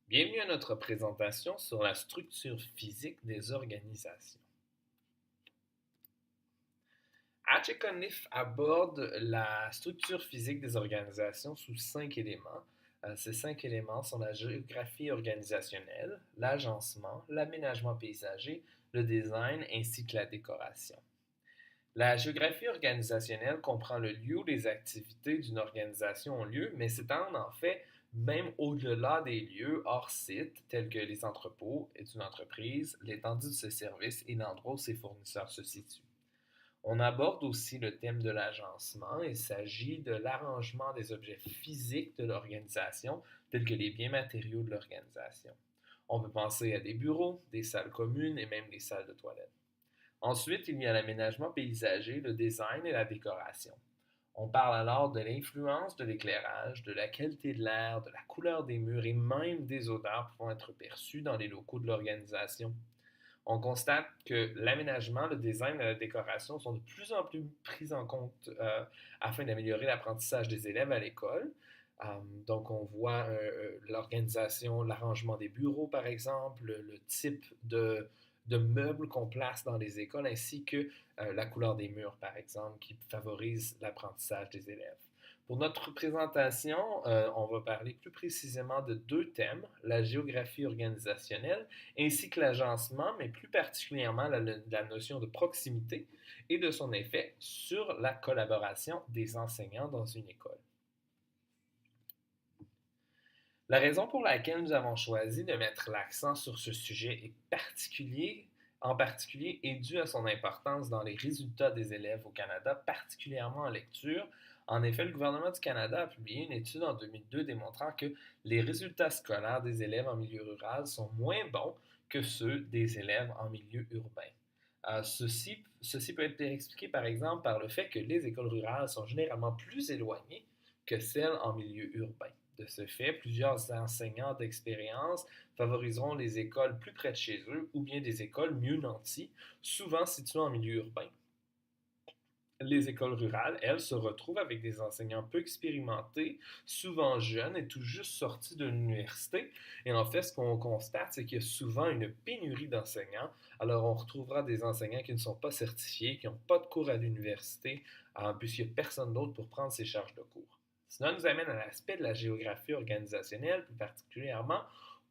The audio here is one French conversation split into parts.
Bienvenue à notre présentation sur la structure physique des organisations. Achekonif aborde la structure physique des organisations sous 5 éléments. Ces 5 éléments sont la géographie organisationnelle, l'agencement, l'aménagement paysager, le design ainsi que la décoration. La géographie organisationnelle comprend le lieu où les activités d'une organisation ont lieu, mais s'étend en fait même au-delà des lieux hors site, tels que les entrepôts d'une entreprise, l'étendue de ses services et l'endroit où ses fournisseurs se situent. On aborde aussi le thème de l'agencement. Il s'agit de l'arrangement des objets physiques de l'organisation, tels que les biens matériaux de l'organisation. On peut penser à des bureaux, des salles communes et même des salles de toilette. Ensuite, il y a l'aménagement paysager, le design et la décoration. On parle alors de l'influence de l'éclairage, de la qualité de l'air, de la couleur des murs et même des odeurs pouvant être perçues dans les locaux de l'organisation. On constate que l'aménagement, le design et la décoration sont de plus en plus pris en compte afin d'améliorer l'apprentissage des élèves à l'école. Donc, on voit l'organisation, l'arrangement des bureaux, par exemple, le type de meubles qu'on place dans les écoles, ainsi que la couleur des murs, par exemple, qui favorise l'apprentissage des élèves. Pour notre présentation, on va parler plus précisément de 2 thèmes, la géographie organisationnelle ainsi que l'agencement, mais plus particulièrement la notion de proximité et de son effet sur la collaboration des enseignants dans une école. La raison pour laquelle nous avons choisi de mettre l'accent sur ce sujet en particulier est due à son importance dans les résultats des élèves au Canada, particulièrement en lecture. En effet, le gouvernement du Canada a publié une étude en 2002 démontrant que les résultats scolaires des élèves en milieu rural sont moins bons que ceux des élèves en milieu urbain. Ceci peut être expliqué par exemple par le fait que les écoles rurales sont généralement plus éloignées que celles en milieu urbain. De ce fait, plusieurs enseignants d'expérience favoriseront les écoles plus près de chez eux ou bien des écoles mieux nanties, souvent situées en milieu urbain. Les écoles rurales, elles, se retrouvent avec des enseignants peu expérimentés, souvent jeunes et tout juste sortis de l'université. Et en fait, ce qu'on constate, c'est qu'il y a souvent une pénurie d'enseignants. Alors, on retrouvera des enseignants qui ne sont pas certifiés, qui n'ont pas de cours à l'université, puisqu'il n'y a personne d'autre pour prendre ces charges de cours. Cela nous amène à l'aspect de la géographie organisationnelle, plus particulièrement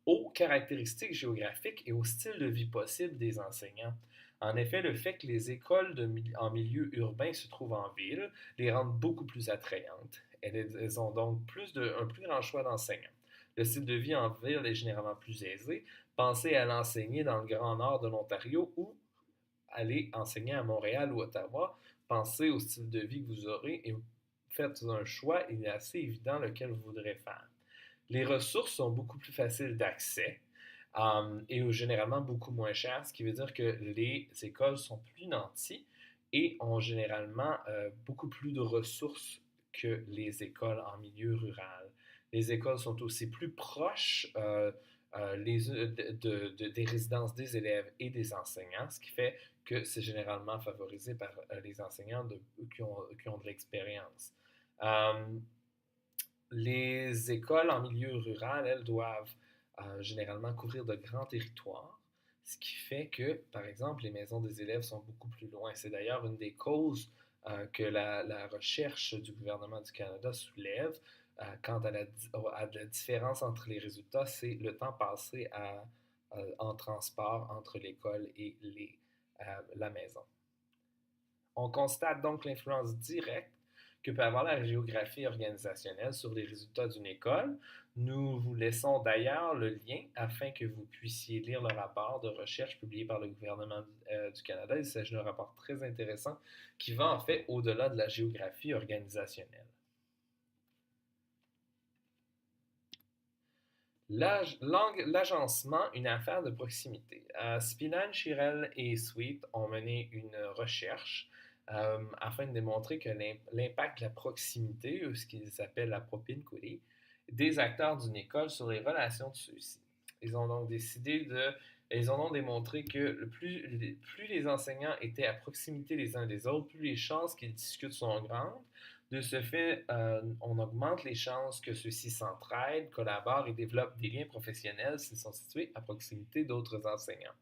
aux caractéristiques géographiques et au style de vie possible des enseignants. En effet, le fait que les écoles en milieu urbain se trouvent en ville les rendent beaucoup plus attrayantes. Elles ont donc un plus grand choix d'enseignants. Le style de vie en ville est généralement plus aisé. Pensez à l'enseigner dans le grand nord de l'Ontario ou aller enseigner à Montréal ou Ottawa. Pensez au style de vie que vous aurez et faites un choix. Il est assez évident lequel vous voudrez faire. Les ressources sont beaucoup plus faciles d'accès et généralement beaucoup moins chères, ce qui veut dire que les écoles sont plus nanties et ont généralement beaucoup plus de ressources que les écoles en milieu rural. Les écoles sont aussi plus proches des résidences des élèves et des enseignants, ce qui fait que c'est généralement favorisé par les enseignants qui ont de l'expérience. Euh, les écoles en milieu rural, elles doivent généralement couvrir de grands territoires, ce qui fait que, par exemple, les maisons des élèves sont beaucoup plus loin. C'est d'ailleurs une des causes que la recherche du gouvernement du Canada soulève quant à la différence entre les résultats, c'est le temps passé en transport entre l'école et la maison. On constate donc l'influence directe que peut avoir la géographie organisationnelle sur les résultats d'une école. Nous vous laissons d'ailleurs le lien afin que vous puissiez lire le rapport de recherche publié par le gouvernement du Canada. Il s'agit d'un rapport très intéressant qui va en fait au-delà de la géographie organisationnelle. L'agencement, une affaire de proximité. Spinane, Chirel et Sweet ont mené une recherche afin de démontrer que l'impact de la proximité, ou ce qu'ils appellent la propinquity, des acteurs d'une école sur les relations de ceux-ci. Ils ont donc ils ont donc démontré que plus les enseignants étaient à proximité les uns des autres, plus les chances qu'ils discutent sont grandes, De ce fait, on augmente les chances que ceux-ci s'entraident, collaborent et développent des liens professionnels s'ils sont situés à proximité d'autres enseignants.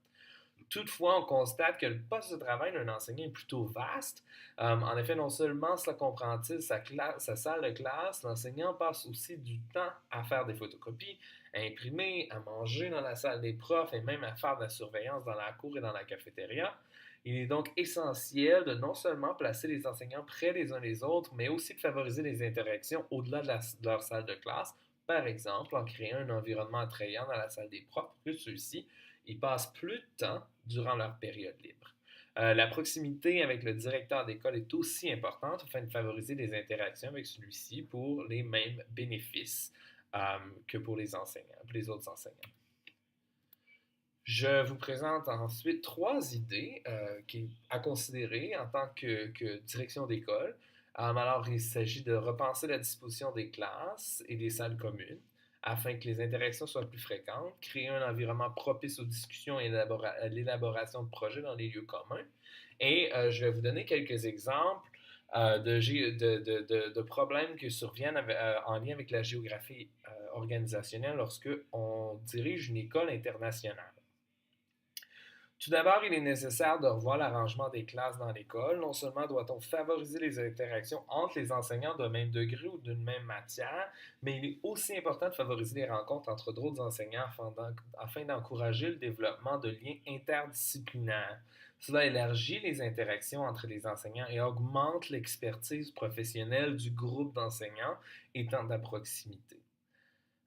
Toutefois, on constate que le poste de travail d'un enseignant est plutôt vaste. En effet, non seulement cela comprend-il sa salle de classe, l'enseignant passe aussi du temps à faire des photocopies, à imprimer, à manger dans la salle des profs et même à faire de la surveillance dans la cour et dans la cafétéria. Il est donc essentiel de non seulement placer les enseignants près les uns des autres, mais aussi de favoriser les interactions au-delà de leur salle de classe, par exemple en créant un environnement attrayant dans la salle des profs pour que ceux-ci ils passent plus de temps durant leur période libre. La proximité avec le directeur d'école est aussi importante afin de favoriser des interactions avec celui-ci pour les mêmes bénéfices que pour les enseignants, pour les autres enseignants. Je vous présente ensuite trois idées à considérer en tant que direction d'école. Alors, il s'agit de repenser la disposition des classes et des salles communes afin que les interactions soient plus fréquentes, créer un environnement propice aux discussions et à l'élaboration de projets dans les lieux communs. Et je vais vous donner quelques exemples de problèmes qui surviennent en lien avec la géographie organisationnelle lorsque on dirige une école internationale. Tout d'abord, il est nécessaire de revoir l'arrangement des classes dans l'école. Non seulement doit-on favoriser les interactions entre les enseignants d'un même degré ou d'une même matière, mais il est aussi important de favoriser les rencontres entre d'autres enseignants afin d'encourager le développement de liens interdisciplinaires. Cela élargit les interactions entre les enseignants et augmente l'expertise professionnelle du groupe d'enseignants étant à proximité.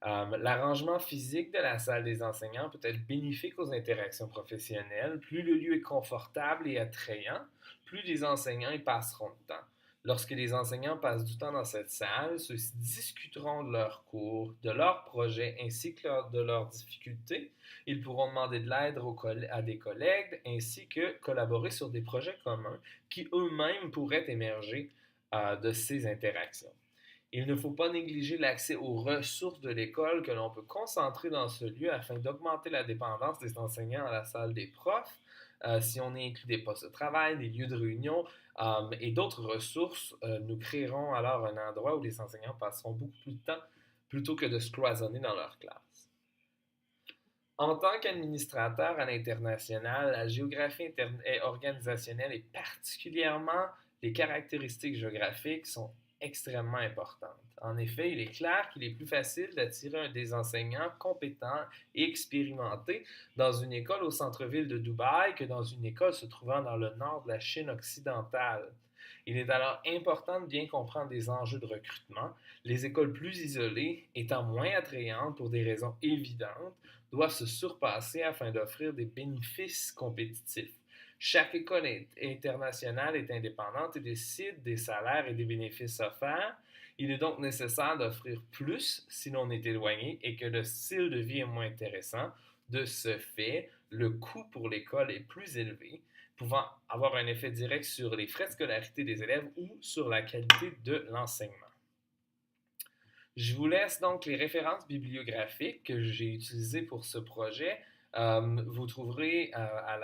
L'arrangement physique de la salle des enseignants peut être bénéfique aux interactions professionnelles. Plus le lieu est confortable et attrayant, plus les enseignants y passeront de temps. Lorsque les enseignants passent du temps dans cette salle, ceux-ci discuteront de leurs cours, de leurs projets ainsi que de leurs difficultés. Ils pourront demander de l'aide à des collègues ainsi que collaborer sur des projets communs qui eux-mêmes pourraient émerger de ces interactions. Il ne faut pas négliger l'accès aux ressources de l'école que l'on peut concentrer dans ce lieu afin d'augmenter la dépendance des enseignants à la salle des profs. Si on inclut des postes de travail, des lieux de réunion et d'autres ressources, nous créerons alors un endroit où les enseignants passeront beaucoup plus de temps plutôt que de se cloisonner dans leur classe. En tant qu'administrateur à l'international, la géographie organisationnelle et particulièrement les caractéristiques géographiques sont extrêmement importantes. En effet, il est clair qu'il est plus facile d'attirer des enseignants compétents et expérimentés dans une école au centre-ville de Dubaï que dans une école se trouvant dans le nord de la Chine occidentale. Il est alors important de bien comprendre les enjeux de recrutement. Les écoles plus isolées, étant moins attrayantes pour des raisons évidentes, doivent se surpasser afin d'offrir des bénéfices compétitifs. Chaque école internationale est indépendante et décide des salaires et des bénéfices offerts. Il est donc nécessaire d'offrir plus si l'on est éloigné et que le style de vie est moins intéressant. De ce fait, le coût pour l'école est plus élevé, pouvant avoir un effet direct sur les frais de scolarité des élèves ou sur la qualité de l'enseignement. Je vous laisse donc les références bibliographiques que j'ai utilisées pour ce projet. Vous trouverez à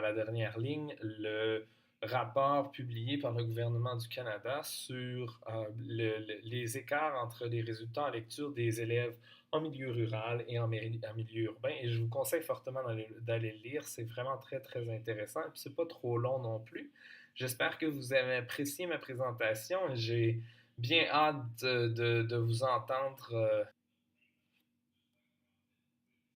la dernière ligne le rapport publié par le gouvernement du Canada sur les écarts entre les résultats en lecture des élèves en milieu rural et en milieu urbain. Et je vous conseille fortement d'aller le lire. C'est vraiment très, très intéressant. Et puis, c'est pas trop long non plus. J'espère que vous avez apprécié ma présentation. J'ai bien hâte de vous entendre